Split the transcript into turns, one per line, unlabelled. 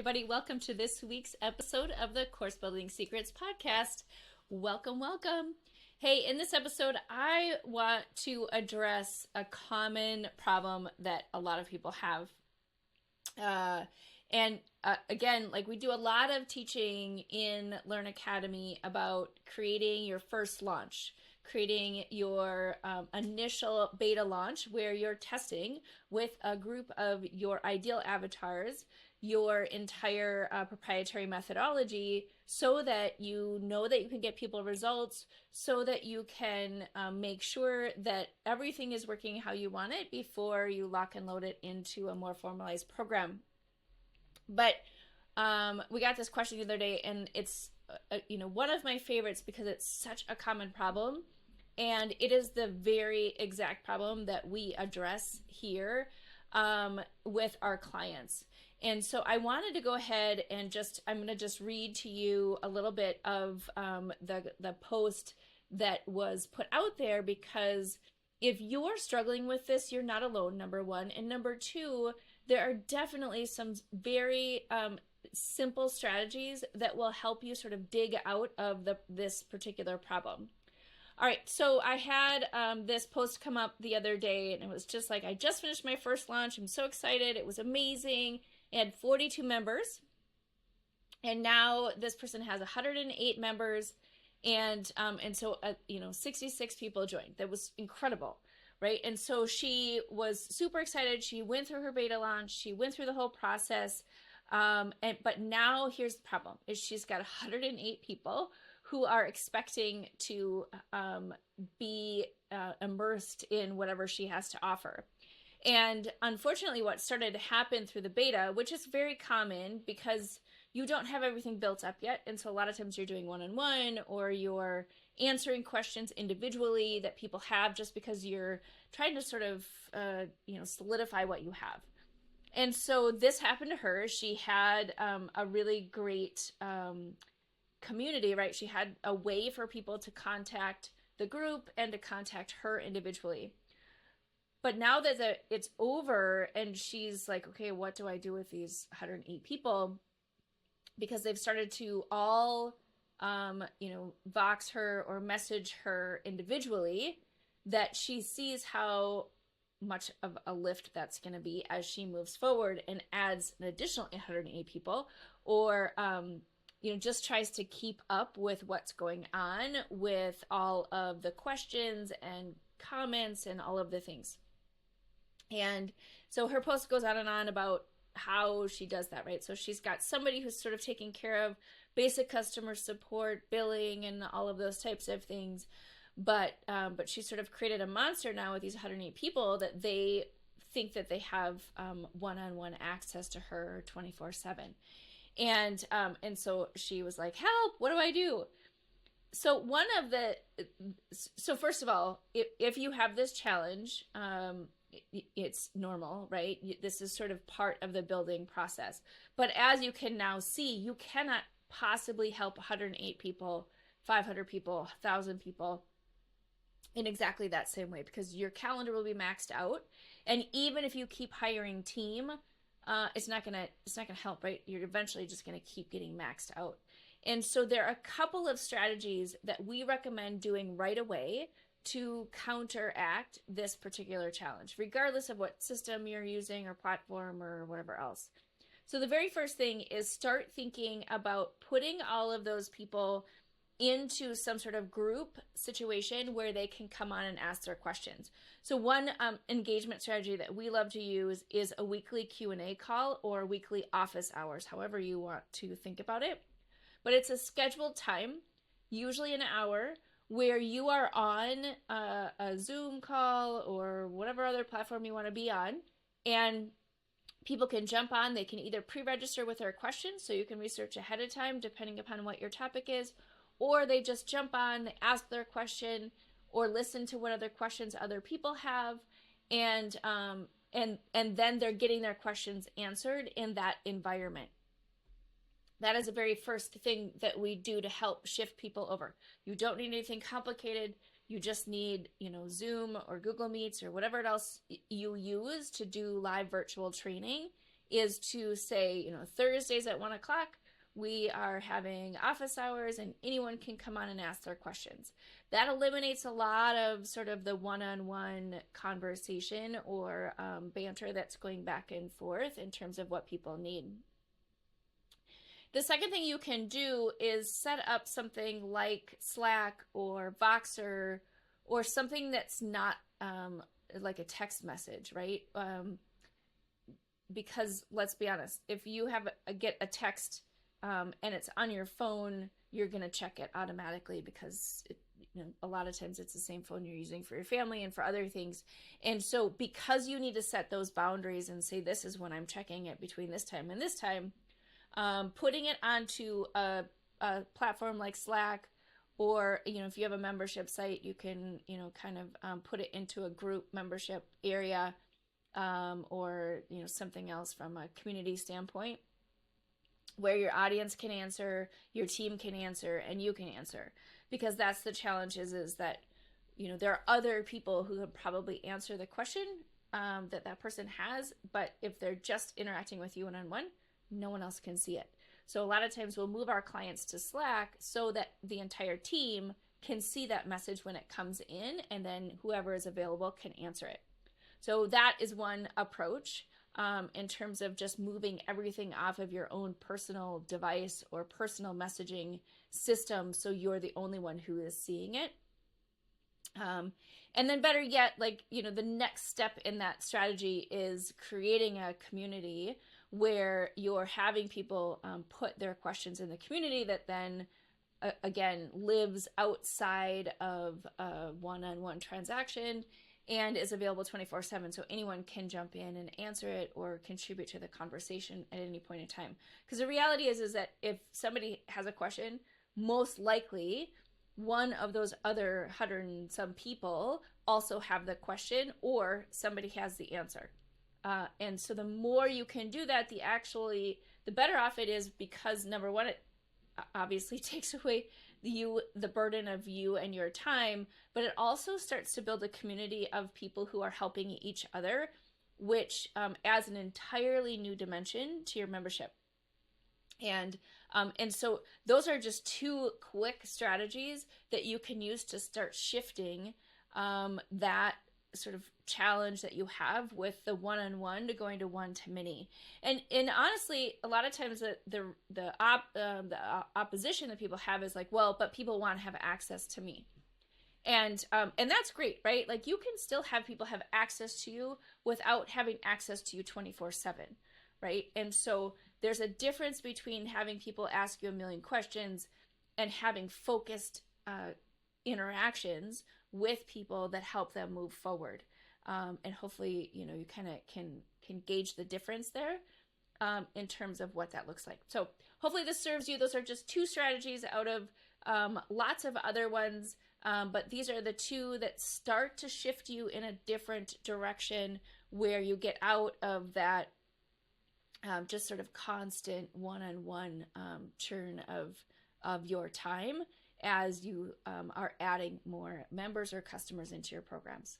everybody. Welcome to this week's episode of the Course Building Secrets podcast. Welcome, welcome. Hey, in this episode, I want to address a common problem that a lot of people have. Again, like we do a lot of teaching in Learn Academy about creating your first launch, creating your initial beta launch where you're testing with a group of your ideal avatars your entire proprietary methodology so that you know that you can get people results, so that you can make sure that everything is working how you want it before you lock and load it into a more formalized program. But we got this question the other day, and it's one of my favorites because it's such a common problem, and it is the very exact problem that we address here with our clients. And so I wanted to go ahead and I'm going to just read to you a little bit of the post that was put out there, because if you're struggling with this, you're not alone, number one. And number two, there are definitely some very simple strategies that will help you sort of dig out of this particular problem. All right, so I had this post come up the other day, and it was just like, I just finished my first launch. I'm so excited. It was amazing. It had 42 members, and now this person has 108 members, and so 66 people joined. That was incredible, right? And so she was super excited. She went through her beta launch. She went through the whole process, but now here's the problem: is she's got 108 people who are expecting to be immersed in whatever she has to offer. And unfortunately, what started to happen through the beta, which is very common because you don't have everything built up yet, and so a lot of times you're doing one-on-one, or you're answering questions individually that people have just because you're trying to sort of solidify what you have. And so this happened to her. She had a really great community, right? She had a way for people to contact the group and to contact her individually. But now that it's over, and she's like, okay, what do I do with these 108 people? Because they've started to all, Vox her or message her individually, that she sees how much of a lift that's going to be as she moves forward and adds an additional 108 people, or just tries to keep up with what's going on with all of the questions and comments and all of the things. And so her post goes on and on about how she does that, right? So she's got somebody who's sort of taking care of basic customer support, billing, and all of those types of things. But she sort of created a monster now with these 108 people that they think that they have one-on-one access to her 24/7. And so she was like, help, what do I do? So first of all, if you have this challenge, it's normal, right? This is sort of part of the building process. But as you can now see, you cannot possibly help 108 people, 500 people, 1,000 people in exactly that same way, because your calendar will be maxed out. And even if you keep hiring team, it's not gonna help, right? You're eventually just gonna keep getting maxed out. And so there are a couple of strategies that we recommend doing right away to counteract this particular challenge, regardless of what system you're using or platform or whatever else. So the very first thing is start thinking about putting all of those people into some sort of group situation where they can come on and ask their questions. So one engagement strategy that we love to use is a weekly Q&A call or weekly office hours, however you want to think about it. But it's a scheduled time, usually an hour, where you are on a Zoom call or whatever other platform you want to be on, and people can jump on. They can either pre-register with their questions, so you can research ahead of time depending upon what your topic is, or they just jump on, they ask their question, or listen to what other questions other people have, and then they're getting their questions answered in that environment. That is the very first thing that we do to help shift people over. You don't need anything complicated. You just need, Zoom or Google Meets or whatever else you use to do live virtual training is to say, Thursdays at 1 o'clock, we are having office hours and anyone can come on and ask their questions. That eliminates a lot of sort of the one-on-one conversation or banter that's going back and forth in terms of what people need. The second thing you can do is set up something like Slack or Voxer or something that's not like a text message, right? Because let's be honest, if you get a text and it's on your phone, you're going to check it automatically because a lot of times it's the same phone you're using for your family and for other things. And so because you need to set those boundaries and say, this is when I'm checking it between this time and this time, putting it onto a platform like Slack, or if you have a membership site, you can kind of put it into a group membership area, or something else from a community standpoint, where your audience can answer, your team can answer, and you can answer. Because that's the challenge is that there are other people who can probably answer the question that person has, but if they're just interacting with you one-on-one, no one else can see it. So a lot of times we'll move our clients to Slack so that the entire team can see that message when it comes in, and then whoever is available can answer it. So that is one approach in terms of just moving everything off of your own personal device or personal messaging system so you're the only one who is seeing it. And then better yet, the next step in that strategy is creating a community where you're having people put their questions in the community that then, again, lives outside of a one-on-one transaction and is available 24/7. So anyone can jump in and answer it or contribute to the conversation at any point in time. Because the reality is that if somebody has a question, most likely one of those other 100 and some people also have the question, or somebody has the answer. And so the more you can do that, the better off it is, because number one, it obviously takes away the burden of you and your time, but it also starts to build a community of people who are helping each other, which adds an entirely new dimension to your membership. And so those are just two quick strategies that you can use to start shifting that sort of challenge that you have with the one-on-one to going to one-to-many. And honestly, a lot of times the opposition that people have is like, well, but people want to have access to me. And that's great, right? Like, you can still have people have access to you without having access to you 24/7, right? And so there's a difference between having people ask you a million questions and having focused interactions with people that help them move forward. And hopefully, you kind of can gauge the difference there in terms of what that looks like. So hopefully this serves you. Those are just two strategies out of lots of other ones. But these are the two that start to shift you in a different direction, where you get out of that just sort of constant one-on-one churn of your time as you are adding more members or customers into your programs.